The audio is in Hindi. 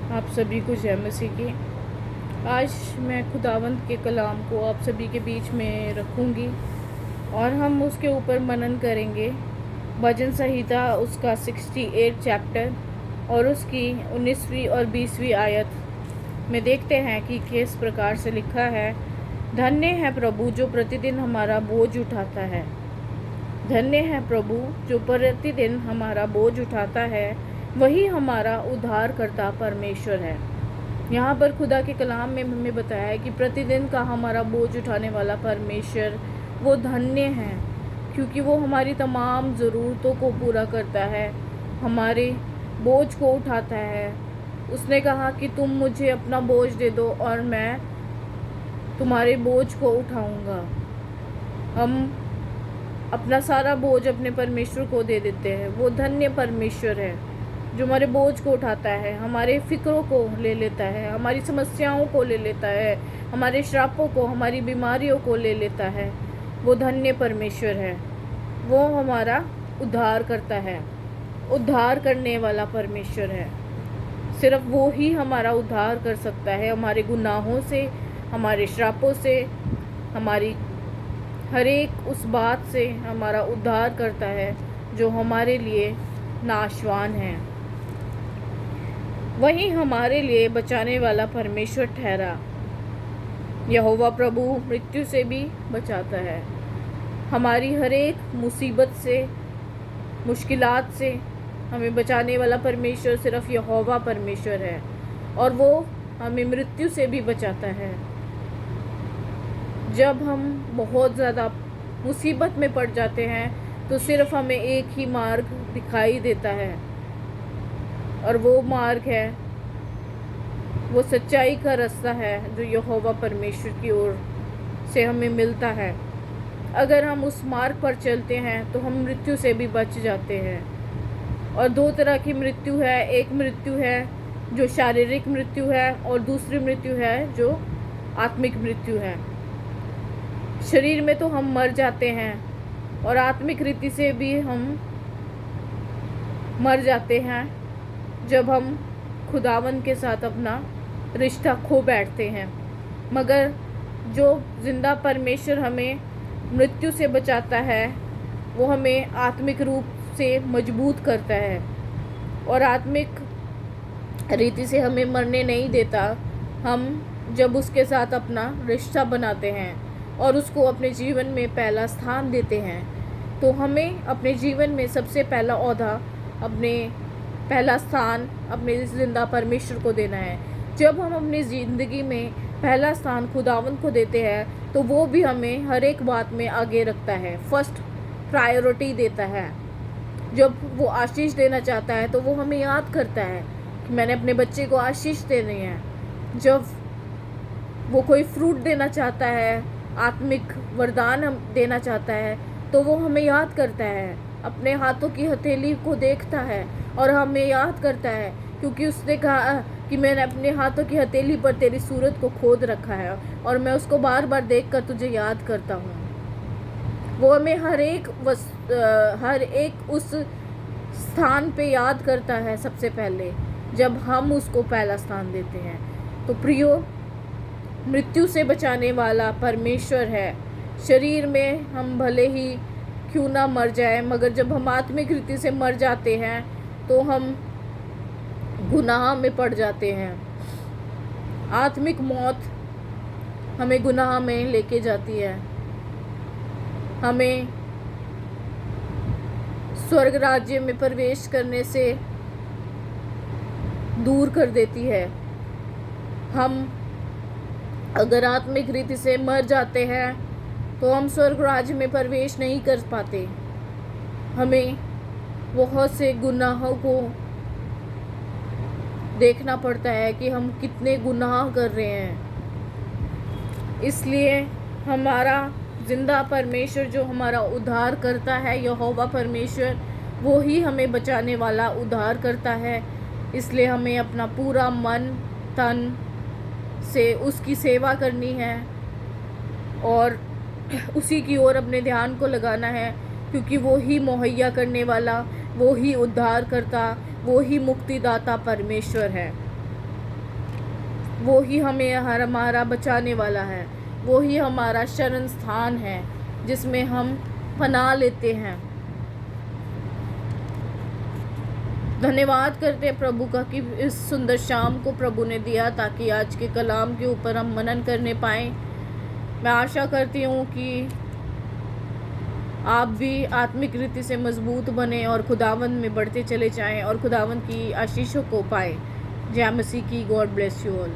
आप सभी को जय मसीह की। आज मैं खुदावंद के कलाम को आप सभी के बीच में रखूँगी और हम उसके ऊपर मनन करेंगे। भजन संहिता उसका 68 चैप्टर और उसकी 19वीं और 20वीं आयत में देखते हैं कि किस प्रकार से लिखा है। धन्य है प्रभु जो प्रतिदिन हमारा बोझ उठाता है। धन्य है प्रभु जो प्रतिदिन हमारा बोझ उठाता है, वही हमारा उद्धारकर्ता परमेश्वर है। यहाँ पर खुदा के कलाम में हमें बताया है कि प्रतिदिन का हमारा बोझ उठाने वाला परमेश्वर वो धन्य है, क्योंकि वो हमारी तमाम ज़रूरतों को पूरा करता है, हमारे बोझ को उठाता है। उसने कहा कि तुम मुझे अपना बोझ दे दो और मैं तुम्हारे बोझ को उठाऊंगा। हम अपना सारा बोझ अपने परमेश्वर को दे देते हैं। वो धन्य परमेश्वर है जो हमारे बोझ को उठाता है, हमारे फिक्रों को ले लेता है, हमारी समस्याओं को ले लेता है, हमारे श्रापों को, हमारी बीमारियों को ले लेता है। वो धन्य परमेश्वर है। वो हमारा उद्धार करता है, उद्धार करने वाला परमेश्वर है। सिर्फ वो ही हमारा उद्धार कर सकता है, हमारे गुनाहों से, हमारे श्रापों से, हमारी हर एक उस बात से हमारा उद्धार करता है जो हमारे लिए नाशवान है। वही हमारे लिए बचाने वाला परमेश्वर ठहरा। यहोवा प्रभु मृत्यु से भी बचाता है। हमारी हर एक मुसीबत से, मुश्किलात से हमें बचाने वाला परमेश्वर सिर्फ यहोवा परमेश्वर है, और वो हमें मृत्यु से भी बचाता है। जब हम बहुत ज़्यादा मुसीबत में पड़ जाते हैं तो सिर्फ हमें एक ही मार्ग दिखाई देता है, और वो मार्ग है, वो सच्चाई का रास्ता है जो यहोवा परमेश्वर की ओर से हमें मिलता है। अगर हम उस मार्ग पर चलते हैं तो हम मृत्यु से भी बच जाते हैं। और दो तरह की मृत्यु है। एक मृत्यु है जो शारीरिक मृत्यु है, और दूसरी मृत्यु है जो आत्मिक मृत्यु है। शरीर में तो हम मर जाते हैं, और आत्मिक रीति से भी हम मर जाते हैं जब हम खुदावन के साथ अपना रिश्ता खो बैठते हैं। मगर जो जिंदा परमेश्वर हमें मृत्यु से बचाता है, वो हमें आत्मिक रूप से मजबूत करता है, और आत्मिक रीति से हमें मरने नहीं देता। हम जब उसके साथ अपना रिश्ता बनाते हैं और उसको अपने जीवन में पहला स्थान देते हैं, तो हमें अपने जीवन में सबसे पहला ओहदा, अपने पहला स्थान अपने ज़िंदा परमेश्वर को देना है। जब हम अपनी ज़िंदगी में पहला स्थान खुदावन को देते हैं तो वो भी हमें हर एक बात में आगे रखता है, फर्स्ट प्रायोरिटी देता है। जब वो आशीष देना चाहता है तो वो हमें याद करता है कि मैंने अपने बच्चे को आशीष देनी है। जब वो कोई फ्रूट देना चाहता है, आत्मिक वरदान हम देना चाहता है, तो वो हमें याद करता है, अपने हाथों की हथेली को देखता है और हमें याद करता है, क्योंकि उसने कहा कि मैंने अपने हाथों की हथेली पर तेरी सूरत को खोद रखा है और मैं उसको बार बार देखकर तुझे याद करता हूँ। वो हमें हर एक उस स्थान पे याद करता है सबसे पहले, जब हम उसको पहला स्थान देते हैं। तो प्रियो, मृत्यु से बचाने वाला परमेश्वर है। शरीर में हम भले ही क्यों ना मर जाए, मगर जब हम आत्मिक रीति से मर जाते हैं तो हम गुनाह में पड़ जाते हैं। आत्मिक मौत हमें गुनाह में लेके जाती है, हमें स्वर्ग राज्य में प्रवेश करने से दूर कर देती है। हम अगर आत्मिक रीति से मर जाते हैं तो हम स्वर्ग राज्य में प्रवेश नहीं कर पाते। हमें बहुत से गुनाहों को देखना पड़ता है कि हम कितने गुनाह कर रहे हैं। इसलिए हमारा जिंदा परमेश्वर जो हमारा उद्धार करता है, यहोवा परमेश्वर, वो ही हमें बचाने वाला उद्धार करता है। इसलिए हमें अपना पूरा मन तन से उसकी सेवा करनी है और उसी की ओर अपने ध्यान को लगाना है, क्योंकि वो ही मुहैया करने वाला, वो ही उद्धार करता, वो ही मुक्तिदाता परमेश्वर है। वो ही हमें हमारा बचाने वाला है, वो ही हमारा शरण स्थान है जिसमें हम पनाह लेते हैं। धन्यवाद करते हैं प्रभु का कि इस सुंदर शाम को प्रभु ने दिया ताकि आज के कलाम के ऊपर हम मनन करने पाएँ। मैं आशा करती हूँ कि आप भी आत्मिक रीति से मजबूत बने और खुदावंद में बढ़ते चले जाएं और खुदावंद की आशीषों को पाएं। जय मसीह की। God bless you all.